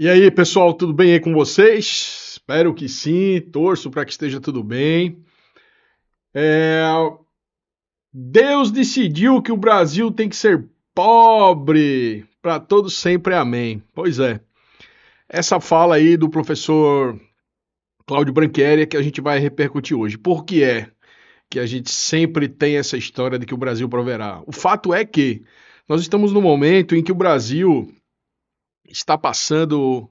E aí, pessoal, tudo bem aí com vocês? Espero que sim, torço para que esteja tudo bem. É, Deus decidiu que o Brasil tem que ser pobre para todos sempre, amém. Pois é, essa fala aí do professor Cláudio Branchieri é que a gente vai repercutir hoje. Por que é que a gente sempre tem essa história de que o Brasil proverá? O fato é que nós estamos num momento em que o Brasil está passando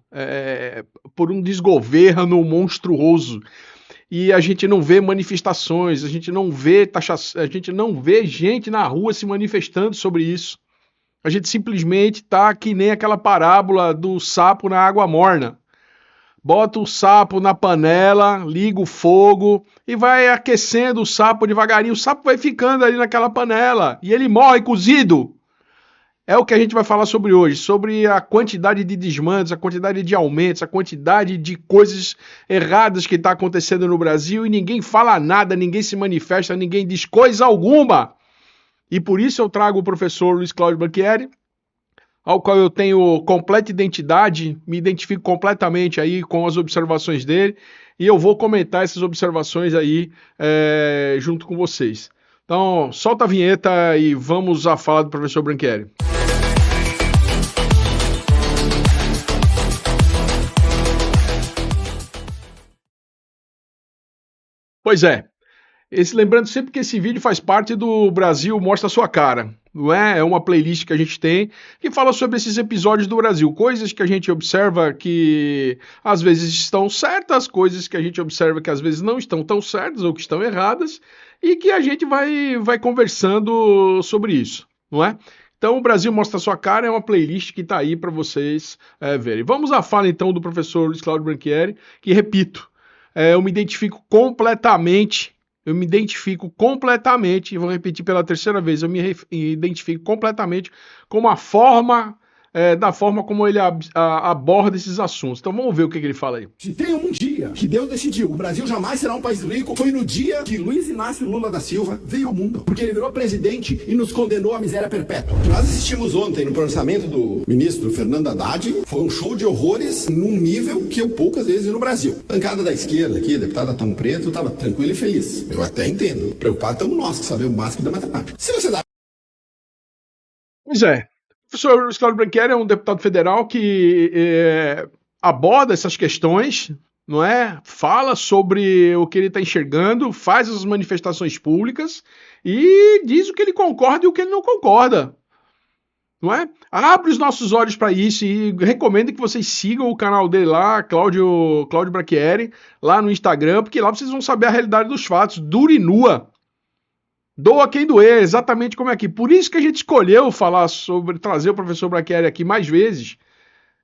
por um desgoverno monstruoso e a gente não vê manifestações, a gente não vê gente na rua se manifestando sobre isso. A gente simplesmente tá que nem aquela parábola do sapo na água morna. Bota o sapo na panela, liga o fogo e vai aquecendo o sapo devagarinho. O sapo vai ficando ali naquela panela e ele morre cozido. É o que a gente vai falar sobre hoje, sobre a quantidade de desmandos, a quantidade de aumentos, a quantidade de coisas erradas que está acontecendo no Brasil e ninguém fala nada, ninguém se manifesta, ninguém diz coisa alguma. E por isso eu trago o professor Luiz Cláudio Branchieri, ao qual eu tenho completa identidade, me identifico completamente aí com as observações dele e eu vou comentar essas observações aí junto com vocês. Então, solta a vinheta e vamos à fala do professor Branchieri. Pois é, lembrando sempre que esse vídeo faz parte do Brasil Mostra a Sua Cara, não é? É uma playlist que a gente tem que fala sobre esses episódios do Brasil, coisas que a gente observa que às vezes estão certas, coisas que a gente observa que às vezes não estão tão certas ou que estão erradas e que a gente vai conversando sobre isso, não é? Então, o Brasil Mostra a Sua Cara é uma playlist que está aí para vocês verem. Vamos à fala então do professor Luiz Cláudio Branchieri, que repito, eu me identifico completamente, e vou repetir pela terceira vez, eu me identifico completamente com da forma como ele aborda esses assuntos. Então vamos ver o que ele fala aí. Se tem um dia que Deus decidiu, o Brasil jamais será um país rico, foi no dia que Luiz Inácio Lula da Silva veio ao mundo. Porque ele virou presidente e nos condenou à miséria perpétua. O que nós assistimos ontem no pronunciamento do ministro Fernando Haddad foi um show de horrores num nível que eu poucas vezes vi no Brasil. A bancada da esquerda aqui, a deputada Tão Preto, estava tranquila e feliz. Eu até entendo. Preocupado estamos nós, que sabemos o básico da matemática. Se você dá... Pois é. O professor Luiz Cláudio Branchieri é um deputado federal que aborda essas questões, não é? Fala sobre o que ele está enxergando, faz as manifestações públicas e diz o que ele concorda e o que ele não concorda, não é? Abre os nossos olhos para isso e recomendo que vocês sigam o canal dele lá, Cláudio Branchieri, lá no Instagram, porque lá vocês vão saber a realidade dos fatos, dura e nua. Doa quem doer, exatamente como é aqui. Por isso que a gente escolheu trazer o professor Branchieri aqui mais vezes.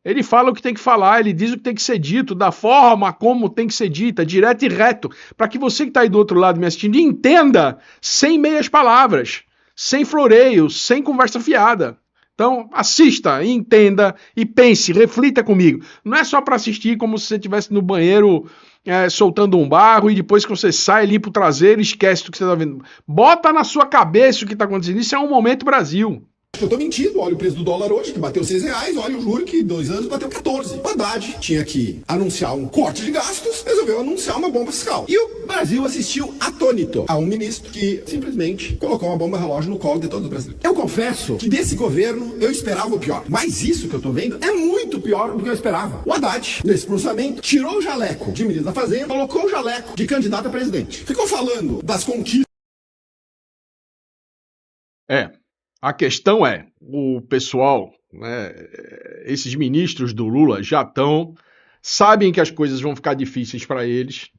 Ele fala o que tem que falar, ele diz o que tem que ser dito, da forma como tem que ser dita, direto e reto, para que você que está aí do outro lado me assistindo entenda, sem meias palavras, sem floreio, sem conversa fiada. Então, assista, entenda e pense, reflita comigo. Não é só para assistir como se você estivesse no banheiro soltando um barro e depois que você sai, limpa o traseiro e esquece do que você está vendo. Bota na sua cabeça o que está acontecendo. Isso é um momento Brasil. Eu tô mentindo, olha o preço do dólar hoje, que bateu R$6, olha o juro que 2 anos bateu 14. O Haddad tinha que anunciar um corte de gastos, resolveu anunciar uma bomba fiscal. E o Brasil assistiu atônito a um ministro que simplesmente colocou uma bomba relógio no colo de todos os brasileiros. Eu confesso que desse governo eu esperava o pior, mas isso que eu tô vendo é muito pior do que eu esperava. O Haddad, nesse processamento, tirou o jaleco de ministro da Fazenda, colocou o jaleco de candidato a presidente. Ficou falando das conquistas. A questão é, o pessoal, né, esses ministros do Lula sabem que as coisas vão ficar difíceis para eles,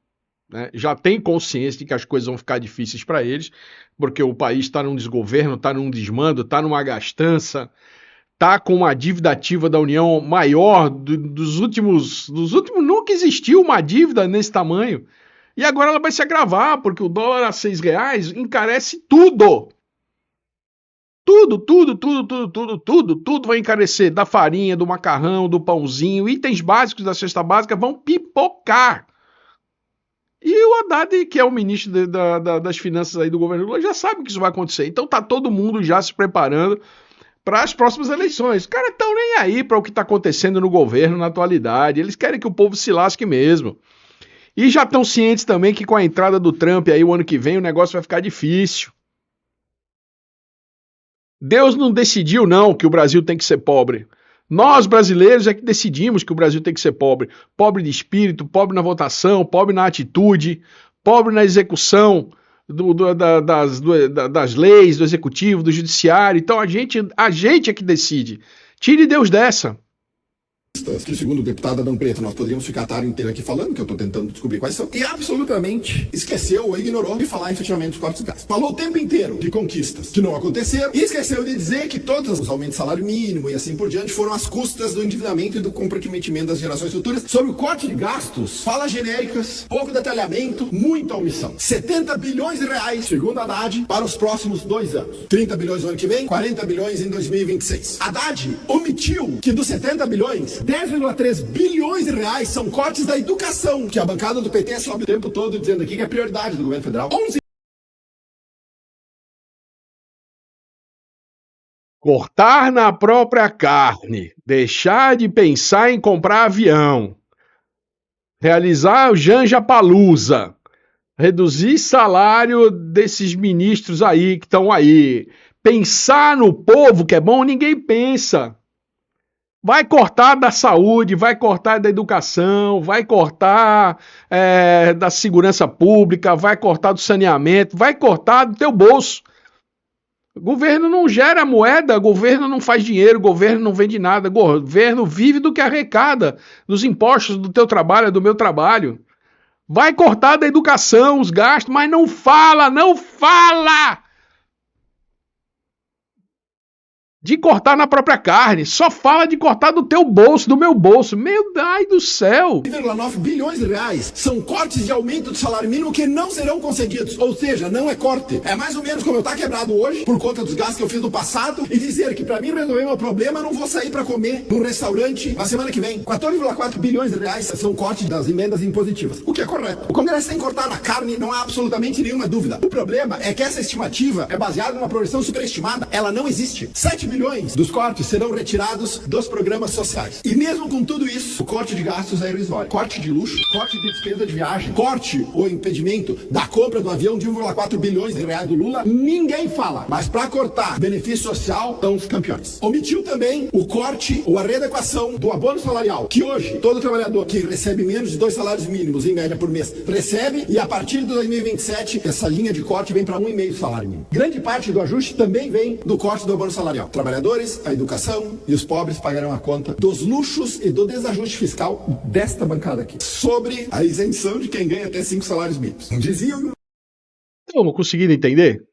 né, já têm consciência de que as coisas vão ficar difíceis para eles, porque o país está num desgoverno, está num desmando, está numa gastança, está com uma dívida ativa da União maior dos últimos... Nunca existiu uma dívida nesse tamanho, e agora ela vai se agravar, porque o dólar a R$6 encarece tudo. Tudo vai encarecer, da farinha, do macarrão, do pãozinho, itens básicos da cesta básica vão pipocar. E o Haddad, que é o ministro das finanças aí do governo Lula, já sabe que isso vai acontecer. Então tá todo mundo já se preparando para as próximas eleições. Os caras estão nem aí para o que está acontecendo no governo na atualidade. Eles querem que o povo se lasque mesmo. E já estão cientes também que com a entrada do Trump aí o ano que vem o negócio vai ficar difícil. Deus não decidiu não que o Brasil tem que ser pobre. Nós brasileiros é que decidimos que o Brasil tem que ser pobre. Pobre de espírito, pobre na votação, pobre na atitude, pobre na execução das leis, do executivo, do judiciário. Então a gente é que decide. Tire Deus dessa. Que, segundo o deputado Adão Preto, nós poderíamos ficar a tarde inteira aqui falando, que eu estou tentando descobrir quais são, e absolutamente esqueceu ou ignorou de falar efetivamente dos cortes de gastos. Falou o tempo inteiro de conquistas que não aconteceram e esqueceu de dizer que todos os aumentos de salário mínimo e assim por diante foram às custas do endividamento e do comprometimento das gerações futuras. Sobre o corte de gastos, falas genéricas, pouco detalhamento, muita omissão. 70 bilhões de reais, segundo Haddad, para os próximos 2 anos. 30 bilhões no ano que vem, 40 bilhões em 2026. Haddad omitiu que dos 70 bilhões, 10,3 bilhões de reais são cortes da educação, que a bancada do PT sobe o tempo todo dizendo aqui que é prioridade do governo federal. 11... Cortar na própria carne, deixar de pensar em comprar avião, realizar o Janja Palusa, reduzir salário desses ministros aí que estão aí, pensar no povo que é bom, ninguém pensa. Vai cortar da saúde, vai cortar da educação, vai cortar da segurança pública, vai cortar do saneamento, vai cortar do teu bolso. O governo não gera moeda, o governo não faz dinheiro, o governo não vende nada, o governo vive do que arrecada, dos impostos do teu trabalho, do meu trabalho. Vai cortar da educação os gastos, mas não fala de cortar na própria carne, só fala de cortar do teu bolso, do meu bolso. Meu Deus do céu! 1,9 bilhões de reais são cortes de aumento do salário mínimo que não serão concedidos, ou seja, não é corte. É mais ou menos como eu estar quebrado hoje, por conta dos gastos que eu fiz no passado, e dizer que para mim resolver meu problema, eu não vou sair para comer num restaurante na semana que vem. 14,4 bilhões de reais são cortes das emendas impositivas, o que é correto. O Congresso tem que cortar na carne, não há absolutamente nenhuma dúvida. O problema é que essa estimativa é baseada numa projeção superestimada, ela não existe. 7 bilhões dos cortes serão retirados dos programas sociais. E mesmo com tudo isso, o corte de gastos é irrisório. Corte de luxo, corte de despesa de viagem, corte ou impedimento da compra do avião de 1,4 bilhões de reais do Lula, ninguém fala. Mas para cortar benefício social, estão os campeões. Omitiu também o corte ou a readequação do abono salarial, que hoje todo trabalhador que recebe menos de 2 salários mínimos, em média por mês, recebe, e a partir de 2027, essa linha de corte vem para 1,5 salário mínimo. Grande parte do ajuste também vem do corte do abono salarial. Trabalhadores, a educação e os pobres pagarão a conta dos luxos e do desajuste fiscal desta bancada aqui, sobre a isenção de quem ganha até 5 salários mínimos. Diziam... Estamos conseguindo entender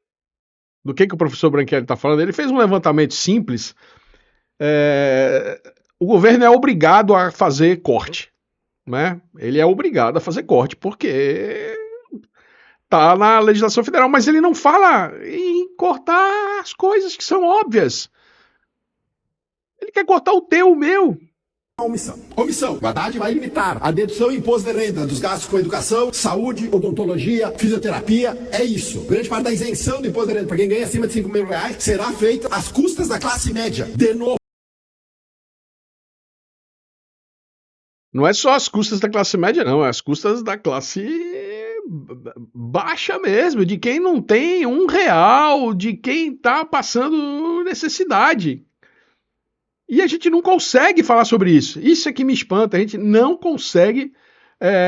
do que o professor Branchieri está falando? Ele fez um levantamento simples. O governo é obrigado a fazer corte, né? Ele é obrigado a fazer corte porque está na legislação federal, mas ele não fala em cortar as coisas que são óbvias. Ele quer cortar o teu, o meu. Omissão. O Haddad vai limitar a dedução e imposto de renda dos gastos com educação, saúde, odontologia, fisioterapia. É isso. Grande parte da isenção do imposto de renda para quem ganha acima de 5 mil reais será feita às custas da classe média. De novo. Não é só as custas da classe média, não. É as custas da classe baixa mesmo. De quem não tem R$1, de quem está passando necessidade. E a gente não consegue falar sobre isso. Isso é que me espanta. A gente não consegue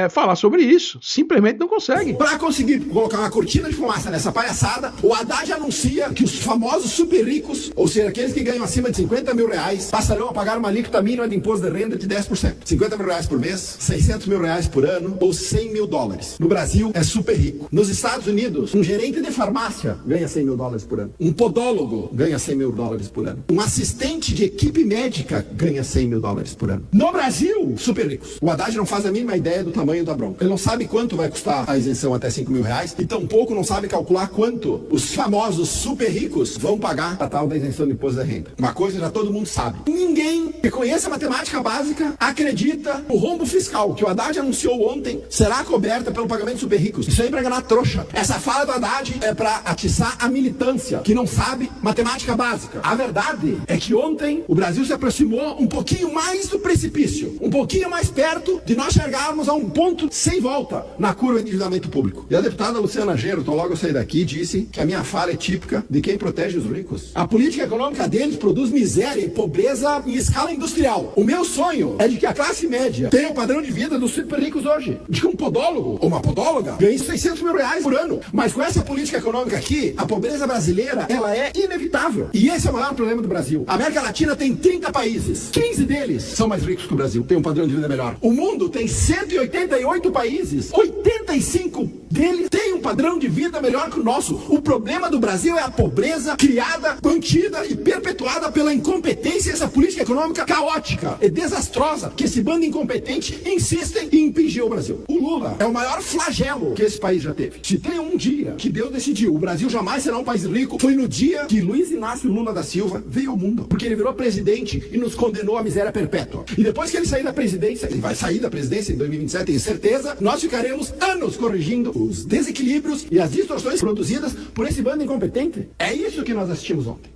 falar sobre isso. Simplesmente não consegue. Para conseguir colocar uma cortina de fumaça nessa palhaçada, o Haddad anuncia que os famosos super ricos, ou seja, aqueles que ganham acima de 50 mil reais, passarão a pagar uma alíquota mínima de imposto de renda de 10%. 50 mil reais por mês, 600 mil reais por ano ou 100 mil dólares. No Brasil, é super rico. Nos Estados Unidos, um gerente de farmácia ganha 100 mil dólares por ano. Um podólogo ganha 100 mil dólares por ano. Um assistente de equipe médica ganha 100 mil dólares por ano. No Brasil, super ricos. O Haddad não faz a mínima ideia do tamanho da bronca. Ele não sabe quanto vai custar a isenção até R$5.000 e tampouco não sabe calcular quanto os famosos super ricos vão pagar a tal da isenção do imposto da renda. Uma coisa já todo mundo sabe. Ninguém que conheça a matemática básica acredita no rombo fiscal que o Haddad anunciou ontem será coberta pelo pagamento dos super ricos. Isso aí é pra enganar trouxa. Essa fala do Haddad é pra atiçar a militância que não sabe matemática básica. A verdade é que ontem o Brasil se aproximou um pouquinho mais do precipício, um pouquinho mais perto de nós chegarmos a um ponto sem volta na curva de endividamento público. E a deputada Luciana Genro, então logo eu saí daqui, disse que a minha fala é típica de quem protege os ricos. A política econômica deles produz miséria e pobreza em escala industrial. O meu sonho é de que a classe média tenha o padrão de vida dos super ricos hoje. De que um podólogo ou uma podóloga ganhe R$600.000 por ano. Mas com essa política econômica aqui, a pobreza brasileira, ela é inevitável. E esse é o maior problema do Brasil. A América Latina tem 30 países. 15 deles são mais ricos que o Brasil. Tem um padrão de vida melhor. O mundo tem 188 países. 85 deles têm um padrão de vida melhor que o nosso. O problema do Brasil é a pobreza criada, mantida e perpetuada pela incompetência dessa política econômica caótica e desastrosa que esse bando incompetente insistem em impingir o Brasil. O Lula é o maior flagelo que esse país já teve. Se tem um dia que Deus decidiu o Brasil jamais será um país rico, foi no dia que Luiz Inácio Lula da Silva veio ao mundo. Porque ele virou presidente e nos condenou à miséria perpétua. E depois que ele sair da presidência, ele vai sair da presidência em 2027, tenho certeza, nós ficaremos anos corrigindo os desequilíbrios e as distorções produzidas por esse bando incompetente. É isso que nós assistimos ontem.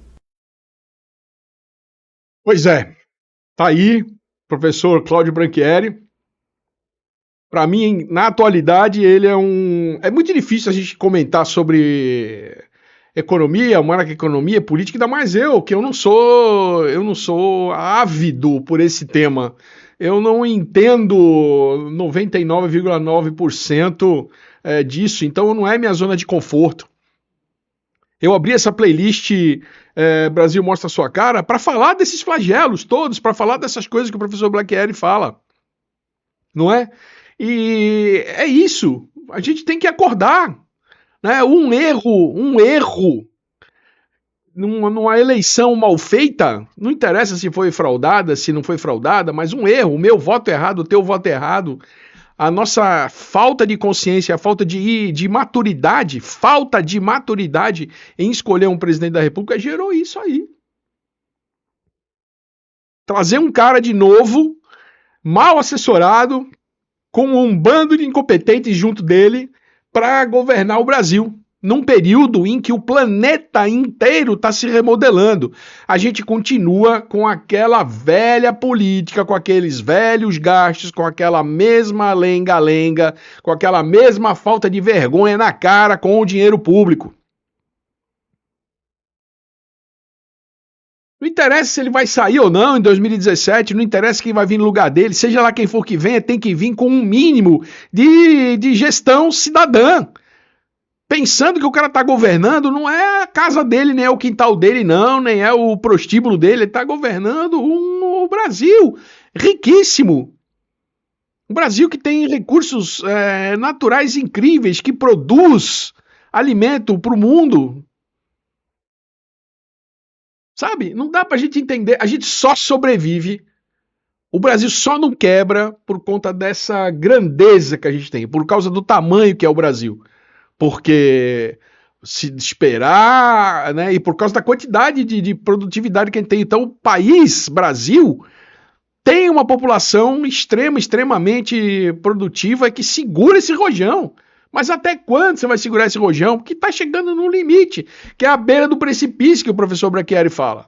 Pois é, tá aí, professor Cláudio Branchieri. Para mim, na atualidade, ele é um... É muito difícil a gente comentar sobre economia, macroeconomia, política, ainda mais que eu não sou ávido por esse tema. Eu não entendo 99,9% disso, então não é minha zona de conforto. Eu abri essa playlist Brasil Mostra a Sua Cara para falar desses flagelos todos, para falar dessas coisas que o professor Branchieri fala, não é? E é isso, a gente tem que acordar, né? Um erro numa eleição mal feita, não interessa se foi fraudada, se não foi fraudada, mas um erro, o meu voto errado, o teu voto errado, a nossa falta de consciência, a falta de maturidade, falta de maturidade em escolher um presidente da República gerou isso aí. Trazer um cara de novo, mal assessorado, com um bando de incompetentes junto dele para governar o Brasil, num período em que o planeta inteiro está se remodelando. A gente continua com aquela velha política, com aqueles velhos gastos, com aquela mesma lenga-lenga, com aquela mesma falta de vergonha na cara com o dinheiro público. Não interessa se ele vai sair ou não em 2017, não interessa quem vai vir no lugar dele, seja lá quem for que venha, tem que vir com um mínimo de gestão cidadã. Pensando que o cara está governando, não é a casa dele, nem é o quintal dele, não, nem é o prostíbulo dele, ele está governando o Brasil, riquíssimo. Um Brasil que tem recursos naturais incríveis, que produz alimento para o mundo. Sabe? Não dá pra gente entender. A gente só sobrevive. O Brasil só não quebra por conta dessa grandeza que a gente tem. Por causa do tamanho que é o Brasil. Porque se esperar, né? E por causa da quantidade de produtividade que a gente tem. Então o país, Brasil, tem uma população extremamente produtiva que segura esse rojão. Mas até quando você vai segurar esse rojão? Porque está chegando no limite, que é a beira do precipício que o professor Branchieri fala.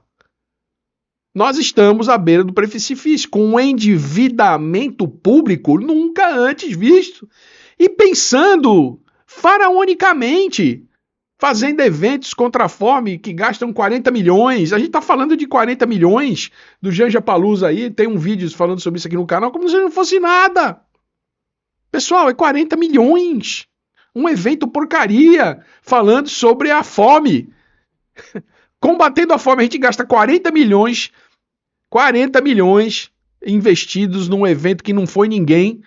Nós estamos à beira do precipício, com um endividamento público nunca antes visto. E pensando faraonicamente, fazendo eventos contra a fome que gastam 40 milhões. A gente está falando de 40 milhões do Janja Palusa aí, tem um vídeo falando sobre isso aqui no canal, como se não fosse nada. Pessoal, é 40 milhões. Um evento porcaria falando sobre a fome. Combatendo a fome, a gente gasta 40 milhões investidos num evento que não foi ninguém,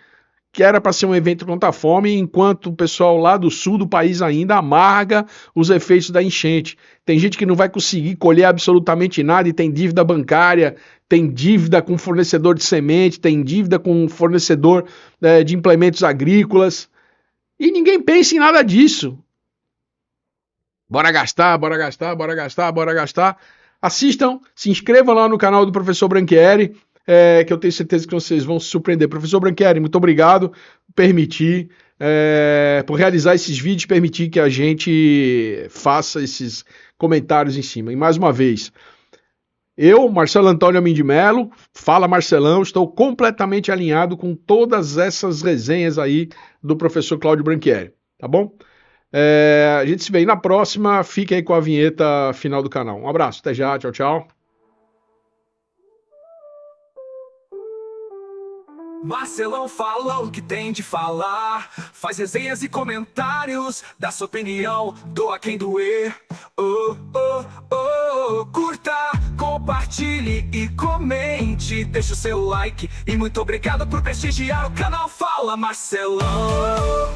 que era para ser um evento contra a fome, enquanto o pessoal lá do sul do país ainda amarga os efeitos da enchente. Tem gente que não vai conseguir colher absolutamente nada e tem dívida bancária, tem dívida com fornecedor de semente, tem dívida com fornecedor de implementos agrícolas. E ninguém pensa em nada disso. Bora gastar, bora gastar, bora gastar, bora gastar. Assistam, se inscrevam lá no canal do Professor Branchieri, que eu tenho certeza que vocês vão se surpreender. Professor Branchieri, muito obrigado por realizar esses vídeos, permitir que a gente faça esses comentários em cima. E mais uma vez, eu, Marcelo Antônio Amin de Mello, fala Marcelão, estou completamente alinhado com todas essas resenhas aí do professor Cláudio Branchieri, tá bom? A gente se vê aí na próxima, fique aí com a vinheta final do canal. Um abraço, até já, tchau, tchau. Marcelão fala o que tem de falar, faz resenhas e comentários, dá sua opinião, doa quem doer. Curta, compartilhe e comente, deixa o seu like e muito obrigado por prestigiar o canal Fala Marcelão.